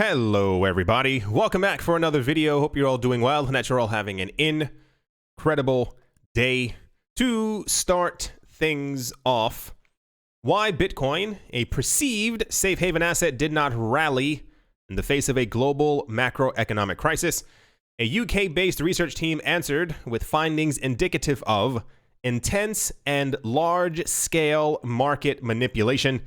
Hello everybody, welcome back for another video. Hope you're all doing well and that you're all having an incredible day. To start things off, why Bitcoin, a perceived safe haven asset, did not rally in the face of a global macroeconomic crisis. A UK-based research team answered with findings indicative of intense and large-scale market manipulation.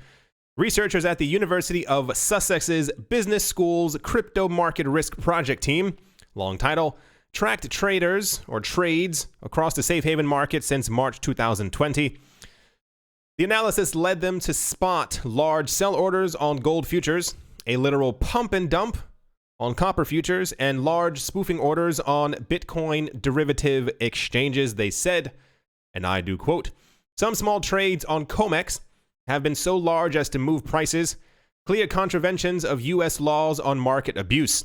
Researchers at the University of Sussex's Business School's Crypto Market Risk Project team, long title, tracked traders or trades across the safe haven market since March 2020. The analysis led them to spot large sell orders on gold futures, a literal pump and dump on copper futures, and large spoofing orders on Bitcoin derivative exchanges. They said, and I do quote, "Some small trades on COMEX have been so large as to move prices, clear contraventions of U.S. laws on market abuse."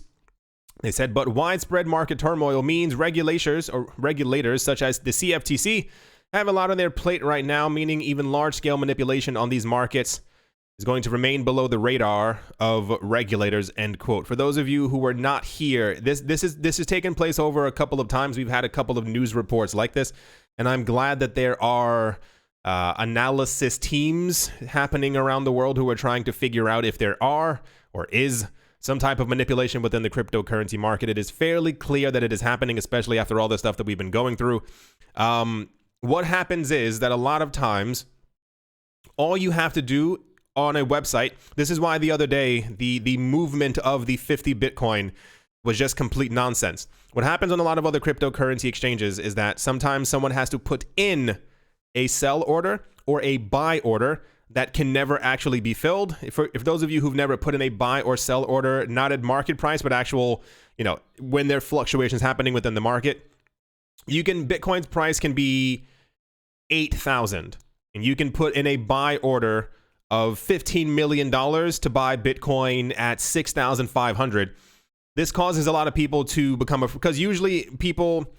They said, but widespread market turmoil means regulators such as the CFTC have a lot on their plate right now, meaning even large-scale manipulation on these markets is going to remain below the radar of regulators, end quote. For those of you who were not here, this has taken place over a couple of times. We've had a couple of news reports like this, and I'm glad that there are analysis teams happening around the world who are trying to figure out if there are or is some type of manipulation within the cryptocurrency market. It is fairly clear that it is happening, especially after all the stuff that we've been going through. What happens is that a lot of times, all you have to do on a website, this is why the other day, the movement of the 50 Bitcoin was just complete nonsense. What happens on a lot of other cryptocurrency exchanges is that sometimes someone has to put in a sell order or a buy order that can never actually be filled. If those of you who've never put in a buy or sell order, not at market price, but actual, when there are fluctuations happening within the market, Bitcoin's price can be 8,000 and you can put in a buy order of $15 million to buy Bitcoin at 6,500. This causes a lot of people to become because usually people,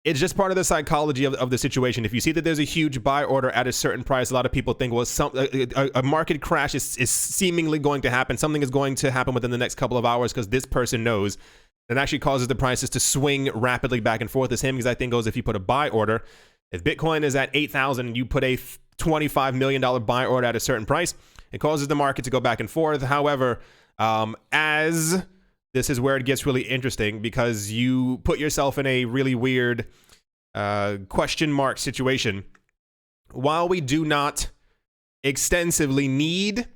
it's just part of the psychology of the situation. If you see that there's a huge buy order at a certain price, a lot of people think, well, a market crash is seemingly going to happen. Something is going to happen within the next couple of hours because this person knows. That actually causes the prices to swing rapidly back and forth. The same exact thing goes if you put a buy order. If Bitcoin is at 8,000 and you put a $25 million buy order at a certain price, it causes the market to go back and forth. However, as this is where it gets really interesting because you put yourself in a really weird question mark situation. While we do not extensively need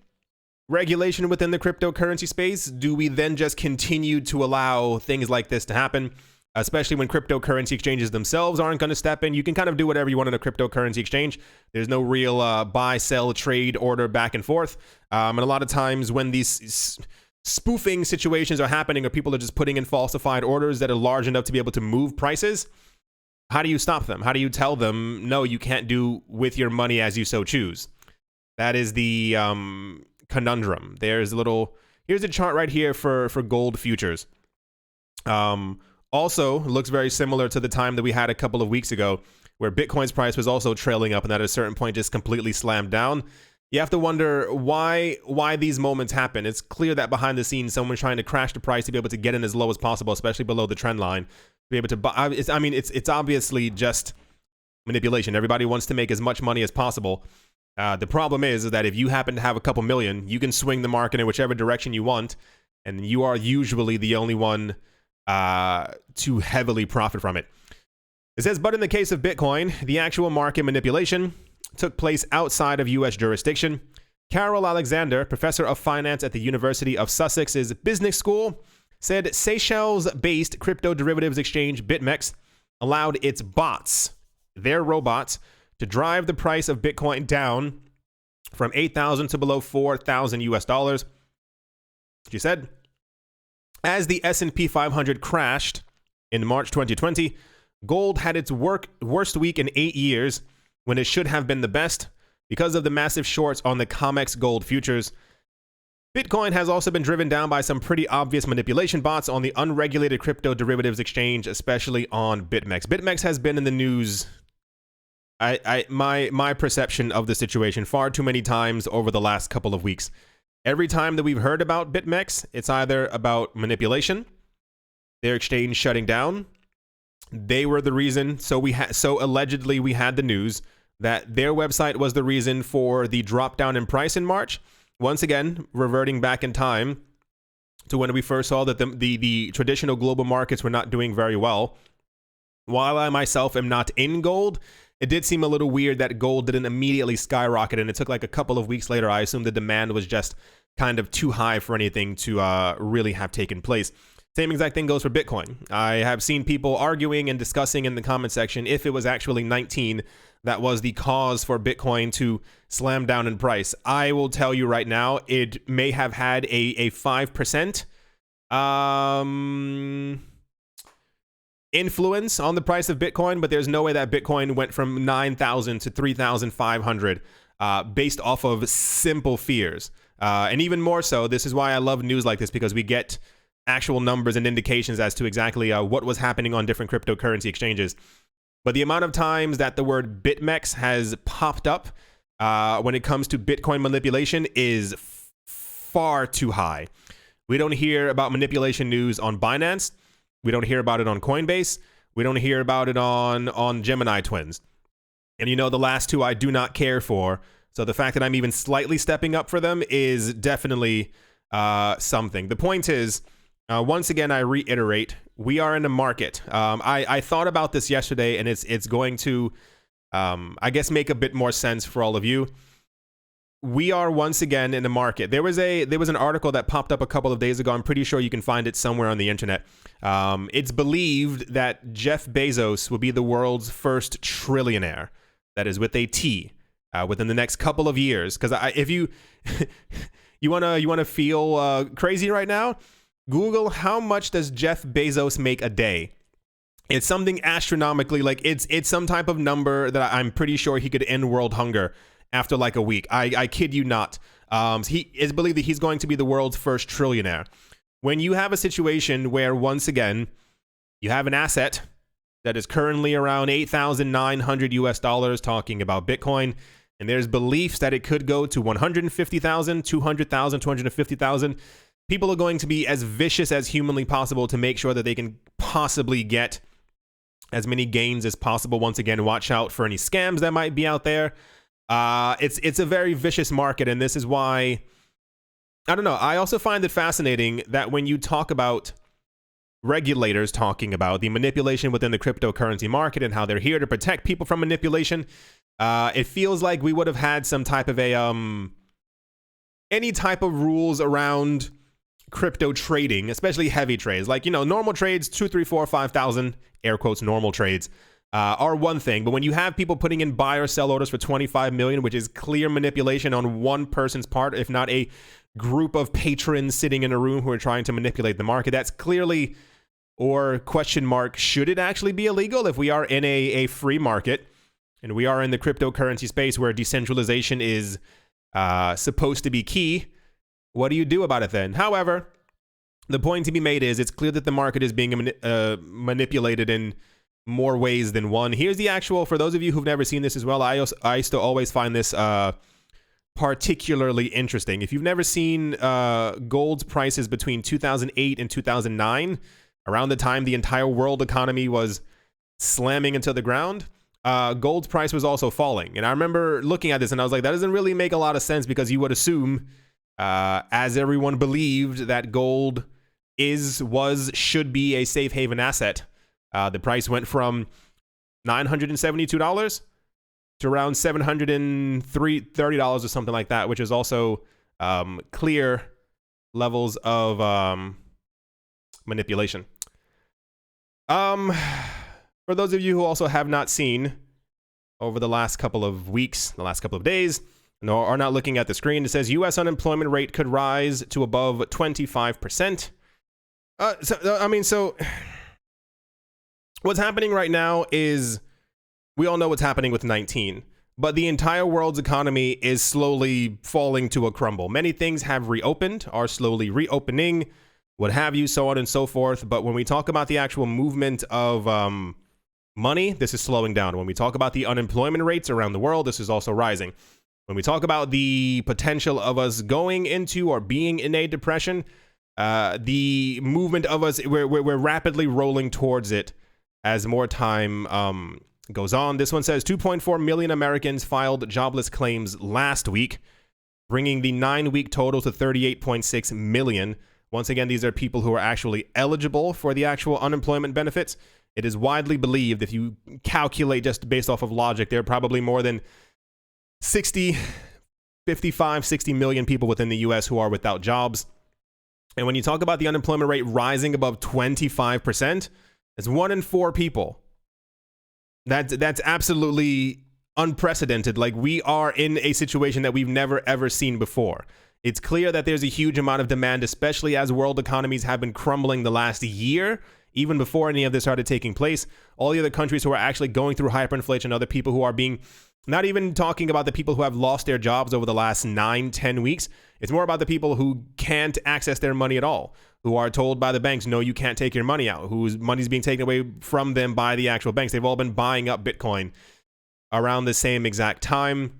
regulation within the cryptocurrency space, do we then just continue to allow things like this to happen? Especially when cryptocurrency exchanges themselves aren't going to step in. You can kind of do whatever you want in a cryptocurrency exchange. There's no real buy, sell, trade order back and forth. And a lot of times when these spoofing situations are happening or people are just putting in falsified orders that are large enough to be able to move prices, how do you stop them? How do you tell them, no, you can't do with your money as you so choose? That is the conundrum. Here's a chart right here for gold futures. Also looks very similar to the time that we had a couple of weeks ago where Bitcoin's price was also trailing up and at a certain point just completely slammed down. You have to wonder why these moments happen. It's clear that behind the scenes, someone's trying to crash the price to be able to get in as low as possible, especially below the trend line, to be able to buy. It's obviously just manipulation. Everybody wants to make as much money as possible. The problem is that if you happen to have a couple million, you can swing the market in whichever direction you want, and you are usually the only one to heavily profit from it. It says, but in the case of Bitcoin, the actual market manipulation took place outside of U.S. jurisdiction. Carol Alexander, professor of finance at the University of Sussex's Business School, said Seychelles-based crypto derivatives exchange BitMEX allowed its bots, their robots, to drive the price of Bitcoin down from 8,000 to below 4,000 US dollars. She said, as the S&P 500 crashed in March 2020, gold had its worst week in 8 years when it should have been the best because of the massive shorts on the COMEX gold futures. Bitcoin has also been driven down by some pretty obvious manipulation bots on the unregulated crypto derivatives exchange, especially on BitMEX. BitMEX has been in the news my perception of the situation far too many times over the last couple of weeks. Every time that we've heard about BitMEX, it's either about manipulation, their exchange shutting down. They were the reason. So allegedly we had the news that their website was the reason for the drop down in price in March. Once again, reverting back in time to when we first saw that the traditional global markets were not doing very well. While I myself am not in gold, it did seem a little weird that gold didn't immediately skyrocket, and it took like a couple of weeks later. I assume the demand was just kind of too high for anything to really have taken place. Same exact thing goes for Bitcoin. I have seen people arguing and discussing in the comment section if it was actually 19 that was the cause for Bitcoin to slam down in price. I will tell you right now, it may have had a 5% influence on the price of Bitcoin, but there's no way that Bitcoin went from 9,000 to 3,500 based off of simple fears. And even more so, this is why I love news like this, because we get actual numbers and indications as to exactly what was happening on different cryptocurrency exchanges. But the amount of times that the word BitMEX has popped up when it comes to Bitcoin manipulation is far too high. We don't hear about manipulation news on Binance. We don't hear about it on Coinbase. We don't hear about it on Gemini Twins. And you know, the last two I do not care for. So the fact that I'm even slightly stepping up for them is definitely something. The point is, once again, I reiterate, we are in a market. I thought about this yesterday, and it's going to, I guess, make a bit more sense for all of you. We are once again in a market. There was an article that popped up a couple of days ago. I'm pretty sure you can find it somewhere on the internet. It's believed that Jeff Bezos will be the world's first trillionaire. That is with a T. Within the next couple of years. Because if you you wanna feel crazy right now, Google how much does Jeff Bezos make a day. It's something astronomically, like it's some type of number that I'm pretty sure he could end world hunger after like a week. I kid you not. He is believed that he's going to be the world's first trillionaire. When you have a situation where, once again, you have an asset that is currently around $8,900 talking about Bitcoin, and there's beliefs that it could go to 150,000, 200,000, 250,000. People are going to be as vicious as humanly possible to make sure that they can possibly get as many gains as possible. Once again, watch out for any scams that might be out there. It's a very vicious market, and this is why, I don't know, I also find it fascinating that when you talk about regulators talking about the manipulation within the cryptocurrency market and how they're here to protect people from manipulation, it feels like we would have had some type of any type of rules around crypto trading, especially heavy trades. Like, you know, normal trades, 2, 3, 4, 5,000, air quotes, normal trades, are one thing. But when you have people putting in buy or sell orders for 25 million, which is clear manipulation on one person's part, if not a group of patrons sitting in a room who are trying to manipulate the market, that's clearly, or question mark, should it actually be illegal if we are in a free market and we are in the cryptocurrency space where decentralization is supposed to be key? What do you do about it then? However, the point to be made is it's clear that the market is being manipulated in more ways than one. Here's the actual, for those of you who've never seen this as well, I used to always find this particularly interesting. If you've never seen gold's prices between 2008 and 2009, around the time the entire world economy was slamming into the ground, gold's price was also falling. And I remember looking at this and I was like, that doesn't really make a lot of sense, because you would assume, as everyone believed, that gold should be a safe haven asset. The price went from $972 to around $730 or something like that, which is also clear levels of manipulation. For those of you who also have not seen over the last couple of weeks, the last couple of days, nor are not looking at the screen, it says U.S. unemployment rate could rise to above 25%. So what's happening right now is, we all know what's happening with 19, but the entire world's economy is slowly falling to a crumble. Many things have reopened, are slowly reopening, what have you, so on and so forth. But when we talk about the actual movement of money, this is slowing down. When we talk about the unemployment rates around the world, this is also rising. When we talk about the potential of us going into or being in a depression, the movement of us, we're rapidly rolling towards it as more time goes on. This one says 2.4 million Americans filed jobless claims last week, bringing the 9-week total to 38.6 million. Once again, these are people who are actually eligible for the actual unemployment benefits. It is widely believed, if you calculate just based off of logic, there are probably more than 55, 60 million people within the US who are without jobs. And when you talk about the unemployment rate rising above 25%, it's 1 in 4 people. That's absolutely unprecedented. Like, we are in a situation that we've never ever seen before. It's clear that there's a huge amount of demand, especially as world economies have been crumbling the last year, even before any of this started taking place. All the other countries who are actually going through hyperinflation, other people who are being, not even talking about the people who have lost their jobs over the last 9-10 weeks. It's more about the people who can't access their money at all, who are told by the banks, no, you can't take your money out, whose money's being taken away from them by the actual banks. They've all been buying up Bitcoin around the same exact time.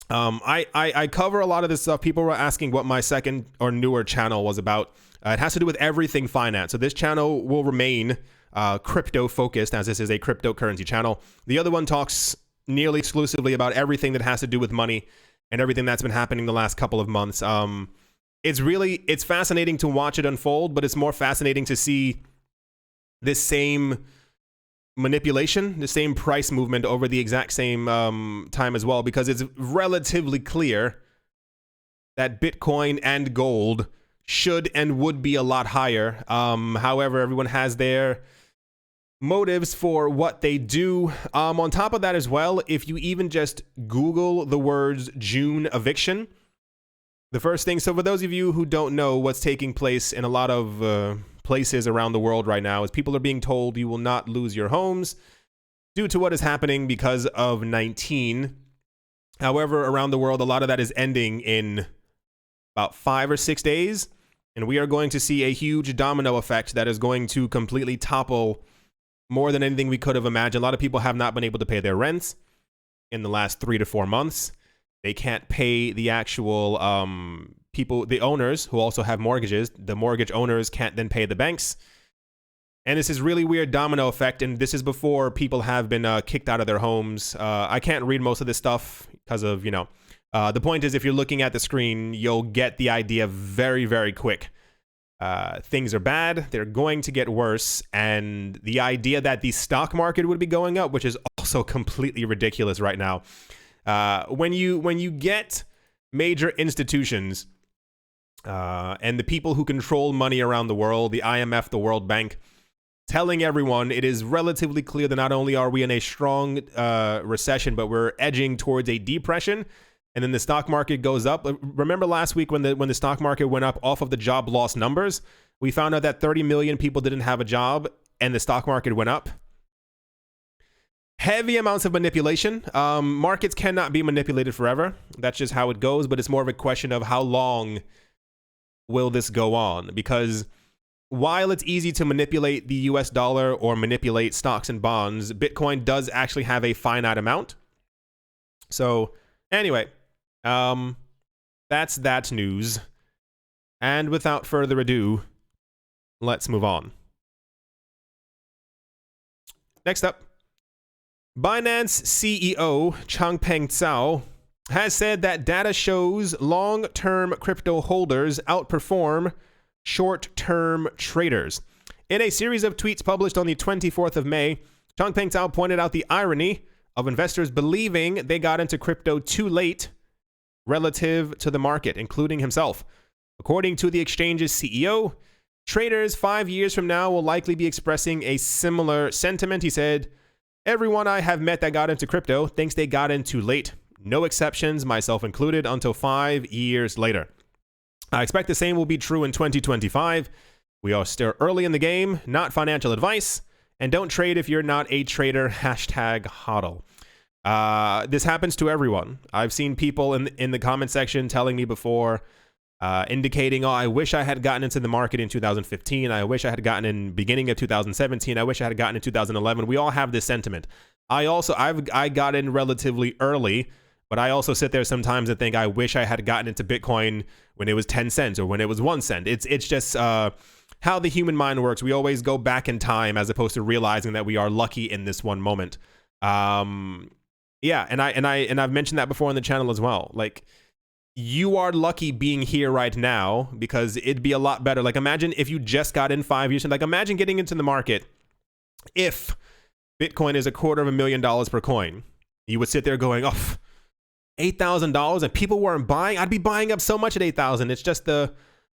I cover a lot of this stuff. People were asking what my second or newer channel was about. It has to do with everything finance. So this channel will remain crypto focused, as this is a cryptocurrency channel. The other one talks nearly exclusively about everything that has to do with money and everything that's been happening the last couple of months. It's fascinating to watch it unfold, but it's more fascinating to see this same manipulation, the same price movement over the exact same time as well, because it's relatively clear that Bitcoin and gold should and would be a lot higher. However, everyone has their motives for what they do. On top of that as well, if you even just Google the words June eviction, the first thing, so for those of you who don't know what's taking place in a lot of places around the world right now, is people are being told you will not lose your homes due to what is happening because of 19. However, around the world, a lot of that is ending in about 5 or 6 days, and we are going to see a huge domino effect that is going to completely topple more than anything we could have imagined. A lot of people have not been able to pay their rents in the last 3 to 4 months. They can't pay the actual people, the owners who also have mortgages. The mortgage owners can't then pay the banks. And this is really weird domino effect. And this is before people have been kicked out of their homes. I can't read most of this stuff because of, the point is, if you're looking at the screen, you'll get the idea very, very quick. Things are bad. They're going to get worse. And the idea that the stock market would be going up, which is also completely ridiculous right now. When you get major institutions and the people who control money around the world, the IMF, the World Bank, telling everyone it is relatively clear that not only are we in a strong recession, but we're edging towards a depression, and then the stock market goes up. Remember last week when the stock market went up off of the job loss numbers, we found out that 30 million people didn't have a job and the stock market went up. Heavy amounts of manipulation. Markets cannot be manipulated forever. That's just how it goes, but it's more of a question of how long will this go on? Because while it's easy to manipulate the US dollar or manipulate stocks and bonds, Bitcoin does actually have a finite amount. So anyway, that's that news. And without further ado, let's move on. Next up, Binance CEO Changpeng Zhao has said that data shows long-term crypto holders outperform short-term traders. In a series of tweets published on the 24th of May, Changpeng Zhao pointed out the irony of investors believing they got into crypto too late relative to the market, including himself. According to the exchange's CEO, traders 5 years from now will likely be expressing a similar sentiment. He said, "Everyone I have met that got into crypto thinks they got in too late. No exceptions, myself included, until 5 years later. I expect the same will be true in 2025. We are still early in the game, not financial advice, and don't trade if you're not a trader, #hodl." This happens to everyone. I've seen people in the comment section telling me before, indicating, oh, I wish I had gotten into the market in 2015. I wish I had gotten in beginning of 2017. I wish I had gotten in 2011. We all have this sentiment. I got in relatively early, But I also sit there sometimes and think I wish I had gotten into Bitcoin when it was 10 cents or when it was 1 cent. It's just how the human mind works. We always go back in time as opposed to realizing that we are lucky in this one moment. Yeah, and I've mentioned that before on the channel as well. Like, you are lucky being here right now, because it'd be a lot better. Like, imagine if you just got in 5 years. Like, imagine getting into the market if Bitcoin is $250,000 per coin. You would sit there going, oh, $8,000, and people weren't buying. I'd be buying up so much at 8,000. It's just the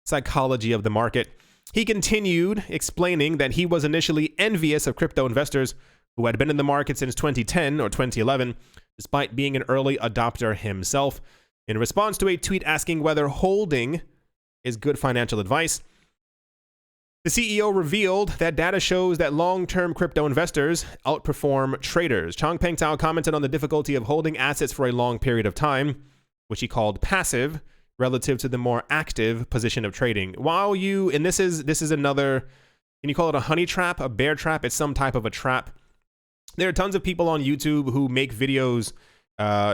psychology of the market. He continued explaining that he was initially envious of crypto investors who had been in the market since 2010 or 2011, despite being an early adopter himself. In response to a tweet asking whether holding is good financial advice, the CEO revealed that data shows that long-term crypto investors outperform traders. Changpeng Tao commented on the difficulty of holding assets for a long period of time, which he called passive, relative to the more active position of trading. While you, and this is another, can you call it a honey trap, a bear trap? It's some type of a trap. There are tons of people on YouTube who make videos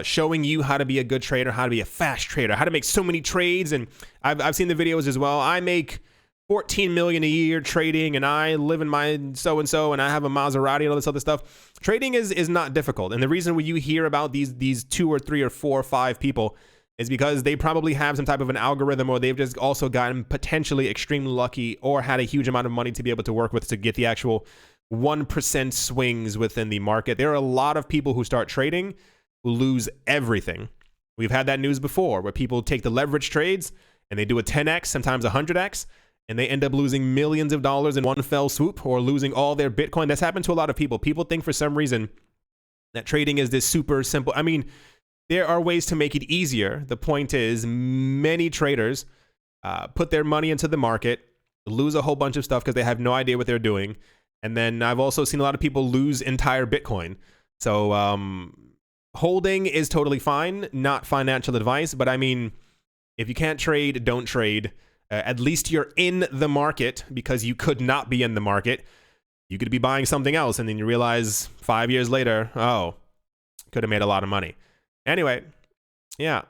showing you how to be a good trader, how to be a fast trader, how to make so many trades. And I've seen the videos as well. I make 14 million a year trading, and I live in my so-and-so, and I have a Maserati and all this other stuff. Trading is not difficult. And the reason when you hear about these 2 or 3 or 4 or 5 people is because they probably have some type of an algorithm, or they've just also gotten potentially extremely lucky or had a huge amount of money to be able to work with to get the actual 1% swings within the market. There are a lot of people who start trading who lose everything. We've had that news before, where people take the leverage trades and they do a 10x, sometimes 100x, and they end up losing millions of dollars in one fell swoop, or losing all their Bitcoin. That's happened to a lot of people. People think for some reason that trading is this super simple. I mean, there are ways to make it easier. The point is, many traders put their money into the market, lose a whole bunch of stuff because they have no idea what they're doing. And then I've also seen a lot of people lose entire Bitcoin. So holding is totally fine, not financial advice. But I mean, if you can't trade, don't trade. At least you're in the market, because you could not be in the market. You could be buying something else, and then you realize 5 years later, oh, could have made a lot of money. Anyway, yeah,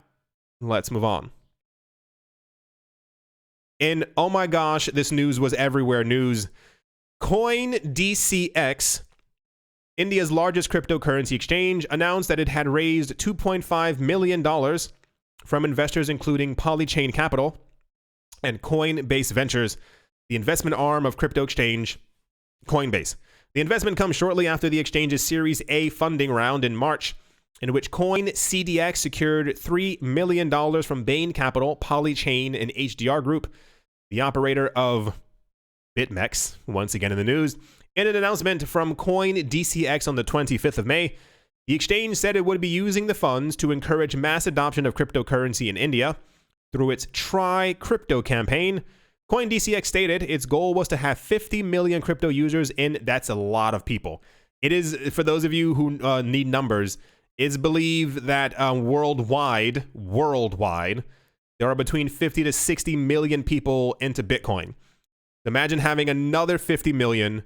let's move on. And oh my gosh, this news was everywhere news. CoinDCX, India's largest cryptocurrency exchange, announced that it had raised $2.5 million from investors including Polychain Capital and Coinbase Ventures, the investment arm of crypto exchange Coinbase. The investment comes shortly after the exchange's Series A funding round in March, in which CoinCDX secured $3 million from Bain Capital, Polychain, and HDR Group, the operator of BitMEX, once again in the news. In an announcement from CoinDCX on the 25th of May, the exchange said it would be using the funds to encourage mass adoption of cryptocurrency in India through its Try Crypto campaign. CoinDCX stated its goal was to have 50 million crypto users in. That's a lot of people. It is, for those of you who need numbers, it's believed that worldwide, there are between 50 to 60 million people into Bitcoin. Imagine having another 50 million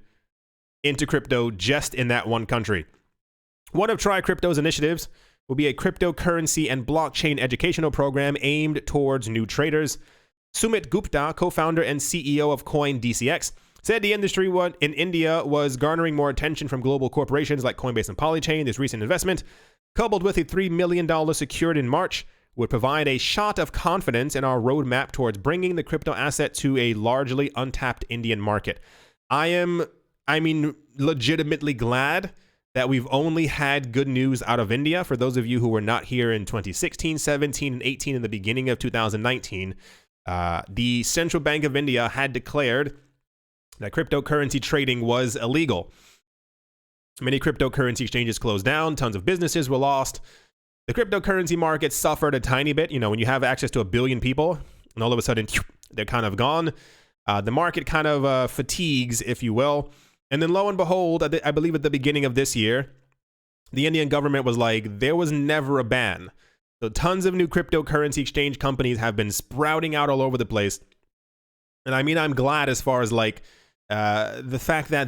into crypto just in that one country. One of Try Crypto's initiatives will be a cryptocurrency and blockchain educational program aimed towards new traders. Sumit Gupta, co-founder and CEO of CoinDCX, said the industry in India was garnering more attention from global corporations like Coinbase and Polychain. This recent investment, coupled with a $3 million secured in March, would provide a shot of confidence in our roadmap towards bringing the crypto asset to a largely untapped Indian market. I mean, legitimately glad that we've only had good news out of India. For those of you who were not here in 2016, 17, and 18, in the beginning of 2019, the Central Bank of India had declared that cryptocurrency trading was illegal. Many cryptocurrency exchanges closed down. Tons of businesses were lost. The cryptocurrency market suffered a tiny bit. You know, when you have access to 1 billion people and all of a sudden they're kind of gone, the market kind of fatigues, if you will. And then lo and behold, I believe at the beginning of this year, the Indian government was like, there was never a ban. So tons of new cryptocurrency exchange companies have been sprouting out all over the place. And I mean, I'm glad as far as like the fact that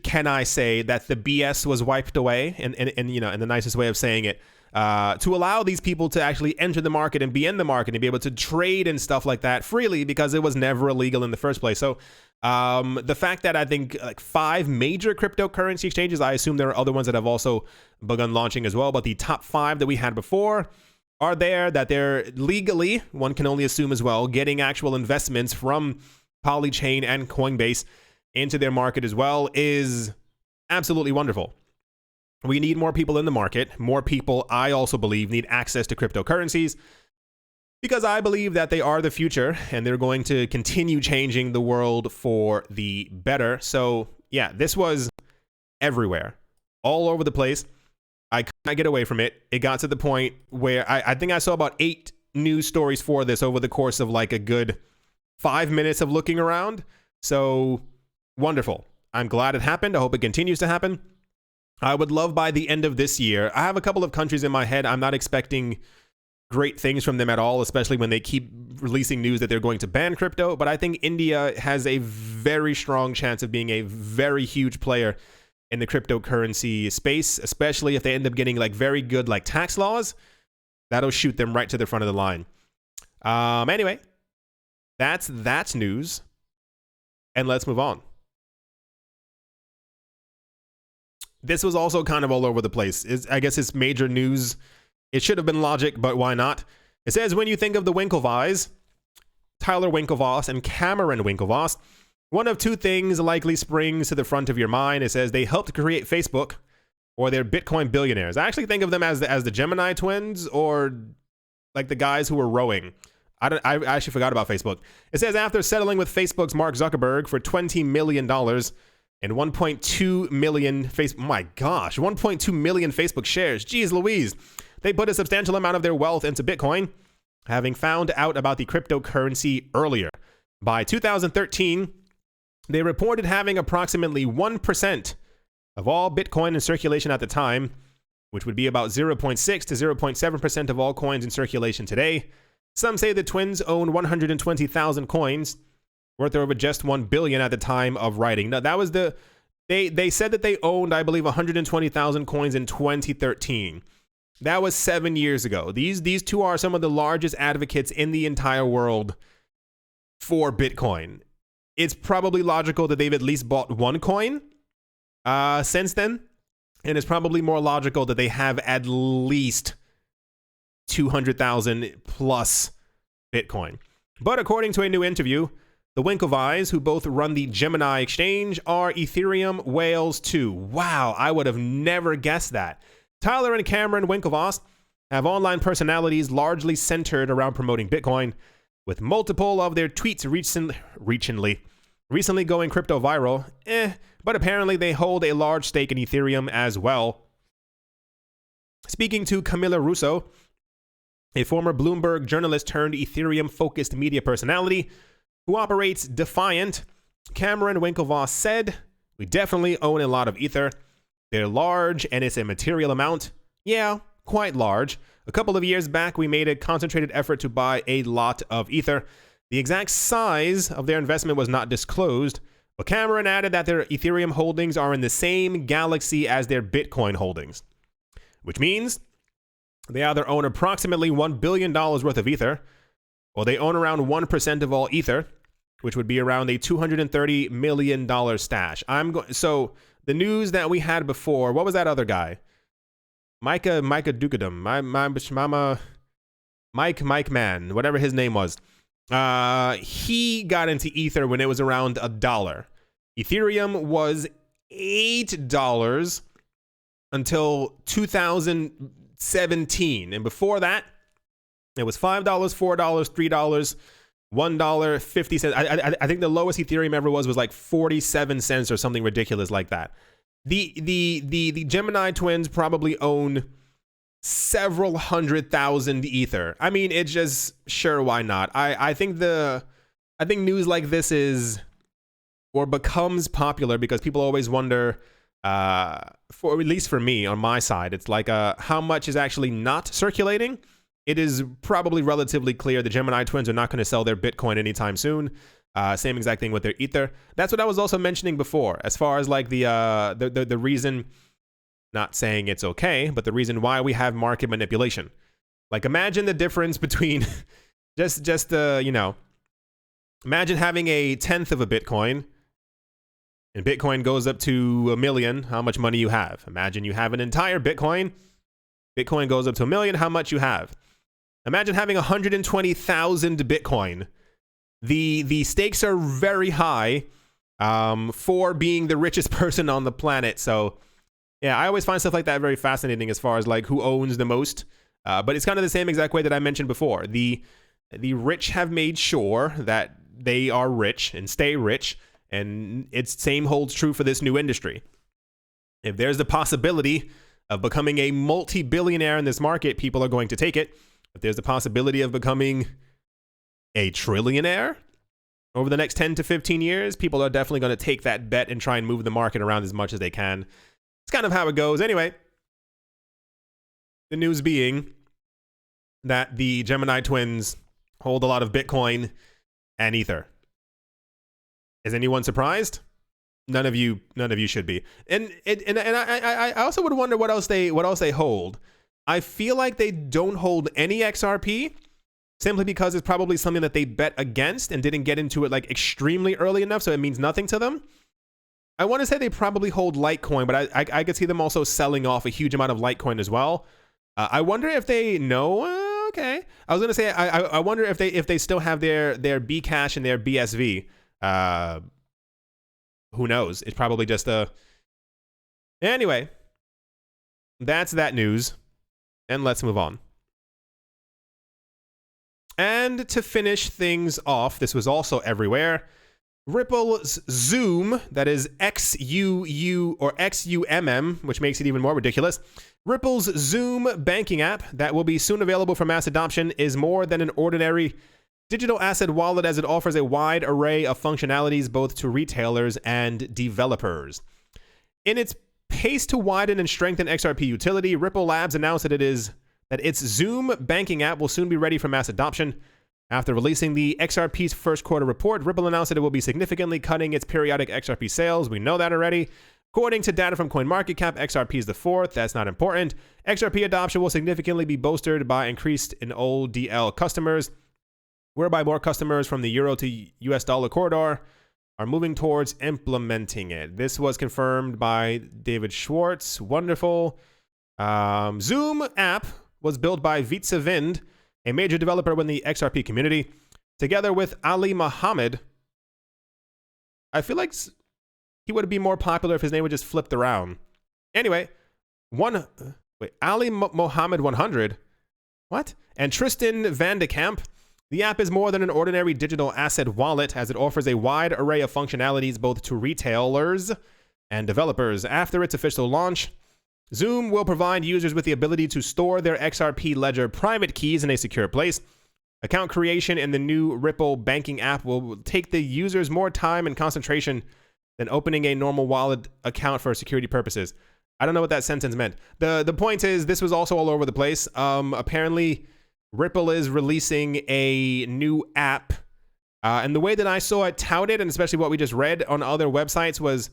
can I say that the BS was wiped away? And you know, in the nicest way of saying it, to allow these people to actually enter the market and be in the market and be able to trade and stuff like that freely, because it was never illegal in the first place. So the fact that I think like 5 major cryptocurrency exchanges, I assume there are other ones that have also begun launching as well, but the top 5 that we had before are there, that they're legally, one can only assume as well, getting actual investments from Polychain and Coinbase into their market as well, is absolutely wonderful. We need more people in the market. More people, I also believe, need access to cryptocurrencies, because I believe that they are the future and they're going to continue changing the world for the better. So yeah, this was everywhere, all over the place. I could not get away from it. It got to the point where I think I saw about 8 news stories for this over the course of like a good 5 minutes of looking around. So wonderful. I'm glad it happened. I hope it continues to happen. I would love by the end of this year. I have a couple of countries in my head. I'm not expecting great things from them at all, especially when they keep releasing news that they're going to ban crypto. But I think India has a very strong chance of being a very huge player in the cryptocurrency space, especially if they end up getting like very good like tax laws. That'll shoot them right to the front of the line. Anyway, that's news. And let's move on. This was also kind of all over the place. I guess it's major news. It should have been logic, but why not? It says, when you think of the Winklevoss, Tyler Winklevoss and Cameron Winklevoss, one of 2 things likely springs to the front of your mind. It says they helped create Facebook, or they're Bitcoin billionaires. I actually think of them as the Gemini twins, or like the guys who were rowing. I actually forgot about Facebook. It says, after settling with Facebook's Mark Zuckerberg for $20 million and 1.2 million 1.2 million Facebook shares. Jeez Louise. They put a substantial amount of their wealth into Bitcoin, having found out about the cryptocurrency earlier. By 2013, they reported having approximately 1% of all Bitcoin in circulation at the time, which would be about 0.6 to 0.7% of all coins in circulation today. Some say the twins own 120,000 coins, worth over just $1 billion at the time of writing. Now, that was they said that they owned, I believe, 120,000 coins in 2013. That was 7 years ago. These 2 are some of the largest advocates in the entire world for Bitcoin. It's probably logical that they've at least bought 1 coin since then. And it's probably more logical that they have at least 200,000 plus Bitcoin. But according to a new interview, the Winklevoss, who both run the Gemini exchange, are Ethereum whales too. Wow, I would have never guessed that. Tyler and Cameron Winklevoss have online personalities largely centered around promoting Bitcoin, with multiple of their tweets recently going crypto viral. But apparently they hold a large stake in Ethereum as well. Speaking to Camilla Russo, a former Bloomberg journalist turned Ethereum-focused media personality who operates Defiant, Cameron Winklevoss said, "We definitely own a lot of Ether. They're large and it's a material amount. Yeah, quite large. A couple of years back, we made a concentrated effort to buy a lot of Ether. The exact size of their investment was not disclosed, but Cameron added that their Ethereum holdings are in the same galaxy as their Bitcoin holdings, which means they either own approximately $1 billion worth of Ether, or they own around 1% of all Ether, which would be around a $230 million stash. So the news that we had before, what was that other guy? Micah Dukadum, Mike Man, whatever his name was. He got into Ether when it was around $1. Ethereum was $8 until 2017, and before that, it was $5, $4, $3, $1, 50 cents. I think the lowest Ethereum ever was like 47 cents or something ridiculous like that. The Gemini twins probably own several 100,000 Ether. I mean, it's just, sure, why not? I think news like this is or becomes popular because people always wonder, for at least for me on my side, it's like how much is actually not circulating. It is probably relatively clear the Gemini twins are not going to sell their Bitcoin anytime soon. Same exact thing with their Ether. That's what I was also mentioning before, as far as like the reason Not saying it's okay, but the reason why we have market manipulation. Like, imagine the difference between imagine having a tenth of a Bitcoin, and Bitcoin goes up to 1 million, how much money you have. Imagine you have an entire Bitcoin. Bitcoin goes up to 1 million, how much you have. Imagine having 120,000 Bitcoin. The stakes are very high for being the richest person on the planet. So yeah, I always find stuff like that very fascinating as far as like who owns the most. But it's kind of the same exact way that I mentioned before. The rich have made sure that they are rich and stay rich, and it's same holds true for this new industry. If there's the possibility of becoming a multi-billionaire in this market, people are going to take it. If there's the possibility of becoming a trillionaire over the next 10 to 15 years, people are definitely going to take that bet and try and move the market around as much as they can. It's kind of how it goes. Anyway, the news being that the Gemini twins hold a lot of Bitcoin and Ether. Is anyone surprised? None of you should be. And I also would wonder what else they hold. I feel like they don't hold any XRP, simply because it's probably something that they bet against and didn't get into it like extremely early enough, so it means nothing to them. I want to say they probably hold Litecoin, but I could see them also selling off a huge amount of Litecoin as well. I wonder if they know. Okay, I was gonna say I wonder if they still have their Bcash and their BSV. Who knows? It's probably just Anyway, that's that news, and let's move on. And to finish things off, this was also everywhere. Ripple's Xumm, that is XUU or XUMM, which makes it even more ridiculous. Ripple's Xumm banking app that will be soon available for mass adoption is more than an ordinary digital asset wallet, as it offers a wide array of functionalities both to retailers and developers. In its pace to widen and strengthen XRP utility, Ripple Labs announced that its Xumm banking app will soon be ready for mass adoption. After releasing the XRP's first quarter report, Ripple announced that it will be significantly cutting its periodic XRP sales. We know that already. According to data from CoinMarketCap, XRP is the fourth. That's not important. XRP adoption will significantly be bolstered by increased in ODL customers, whereby more customers from the euro to US dollar corridor are moving towards implementing it. This was confirmed by David Schwartz. Wonderful. Xumm app was built by Vitsa Vind, a major developer in the XRP community, together with Ali Mohammed. I feel like he would be more popular if his name would just flipped around. Anyway, Ali Mohammed 100. What? And Tristan Van de Kamp. The app is more than an ordinary digital asset wallet, as it offers a wide array of functionalities both to retailers and developers. After its official launch, Xumm will provide users with the ability to store their XRP ledger private keys in a secure place. Account creation in the new Ripple banking app will take the users more time and concentration than opening a normal wallet account for security purposes. I don't know what that sentence meant. The point is, this was also all over the place. Apparently, Ripple is releasing a new app. And the way that I saw it touted, and especially what we just read on other websites, was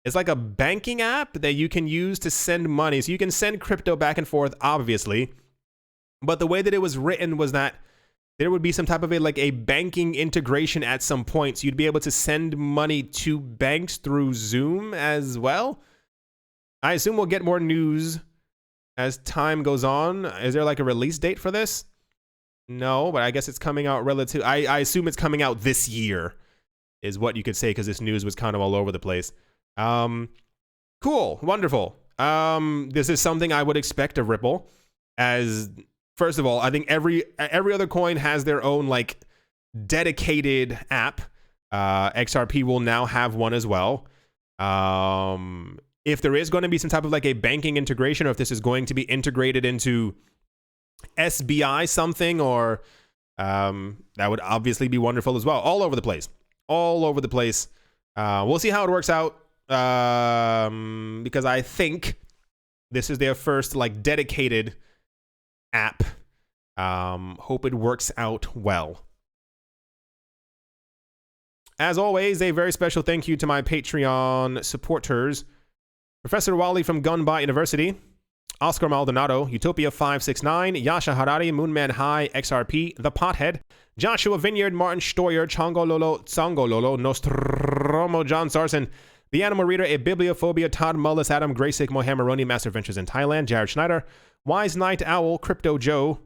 it's like a banking app that you can use to send money. So you can send crypto back and forth, obviously. But the way that it was written was that there would be some type of a banking integration at some point. So you'd be able to send money to banks through Xumm as well. I assume we'll get more news as time goes on. Is there like a release date for this? No, but I guess it's coming out relative. I assume it's coming out this year is what you could say, because this news was kind of all over the place. Cool. Wonderful. This is something I would expect of Ripple, as first of all, I think every other coin has their own like dedicated app. XRP will now have one as well. If there is going to be some type of like a banking integration, or if this is going to be integrated into SBI something, or that would obviously be wonderful as well. All over the place. All over the place. We'll see how it works out, because I think this is their first like dedicated app. Hope it works out well. As always, a very special thank you to my Patreon supporters. Professor Wally from Gunbot University, Oscar Maldonado, Utopia 569, Yasha Harari, Moonman High, XRP, The Pothead, Joshua Vineyard, Martin Stoyer, Chongololo, Tsongololo, Nostromo, John Sarson, The Animal Reader, A Bibliophobia, Todd Mullis, Adam Graysick, Mohameroni, Master Ventures in Thailand, Jared Schneider, Wise Night Owl, Crypto Joe,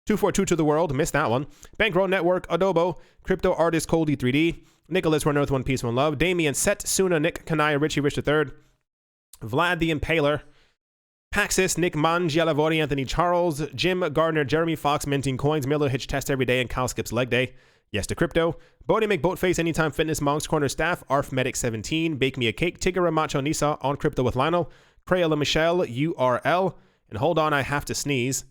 242 to the World, missed that one, Bankroll Network, Adobo, Crypto Artist, Coldy 3D, Nicholas, One Earth, One Peace, One Love, Damien, Set, Suna, Nick, Kanaya, Richie Rich III, Vlad the Impaler, Paxis, Nick Mangialavori, Anthony Charles, Jim Gardner, Jeremy Fox, Minting Coins, Miller Hitch Test Every Day, and Cal Skips Leg Day. Yes to Crypto. Bodie McBoatface, Anytime Fitness, Monk's Corner Staff, Arfmedic17, Bake Me a Cake, Tigger Macho Nisa, On Crypto with Lionel, Crayola Michelle, URL, and hold on, I have to sneeze.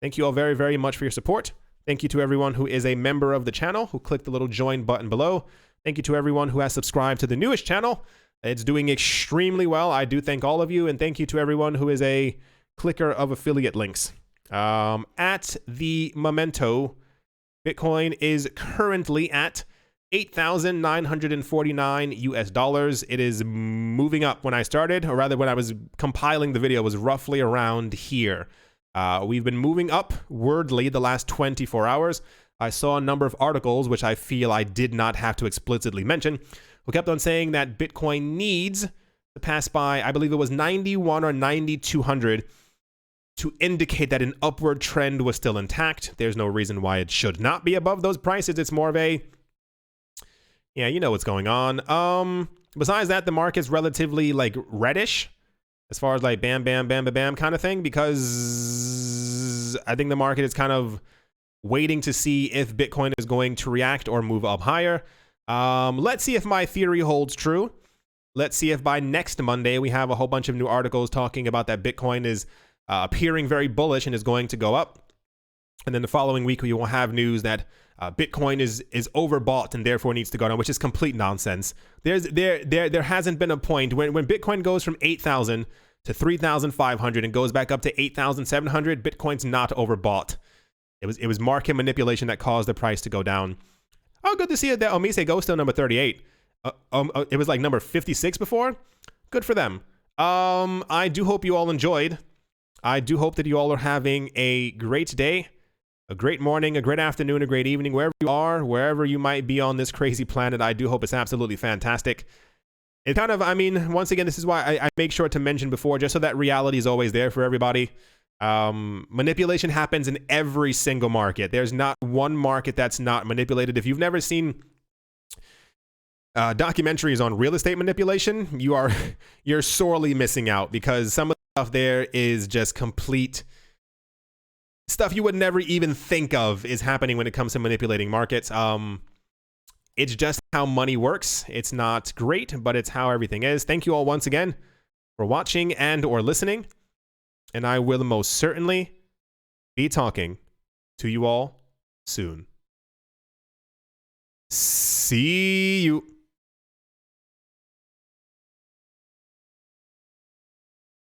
Thank you all very, very much for your support. Thank you to everyone who is a member of the channel, who clicked the little join button below. Thank you to everyone who has subscribed to the newest channel. It's doing extremely well. I do thank all of you, and thank you to everyone who is a clicker of affiliate links. At the momento, Bitcoin is currently at 8,949 US dollars. It is moving up. When I started, or rather when I was compiling the video, it was roughly around here. We've been moving upwardly the last 24 hours. I saw a number of articles, which I feel I did not have to explicitly mention, who kept on saying that Bitcoin needs to pass by, I believe it was 91 or 9,200 to indicate that an upward trend was still intact. There's no reason why it should not be above those prices. It's more of a, yeah, you know what's going on. Besides that, the market's relatively like reddish as far as like bam, bam, bam, bam, bam kind of thing, because I think the market is kind of waiting to see if Bitcoin is going to react or move up higher. Let's see if my theory holds true. Let's see if by next Monday we have a whole bunch of new articles talking about that Bitcoin is appearing very bullish and is going to go up. And then the following week we will have news that Bitcoin is overbought and therefore needs to go down, which is complete nonsense. There hasn't been a point when Bitcoin goes from 8,000 to 3,500 and goes back up to 8,700. Bitcoin's not overbought. It was market manipulation that caused the price to go down. Oh, good to see that Omise Go still number 38. It was like number 56 before. Good for them. I do hope you all enjoyed. I do hope that you all are having a great day, a great morning, a great afternoon, a great evening, wherever you are, wherever you might be on this crazy planet. I do hope it's absolutely fantastic. It kind of, I mean, once again, this is why I make sure to mention before, just so that reality is always there for everybody. Manipulation happens in every single market. There's not one market that's not manipulated. If you've never seen documentaries on real estate manipulation, you're sorely missing out, because some of the stuff there is just complete stuff you would never even think of is happening when it comes to manipulating markets. It's just how money works. It's not great, but it's how everything is. Thank you all once again for watching and or listening. And I will most certainly be talking to you all soon. See you.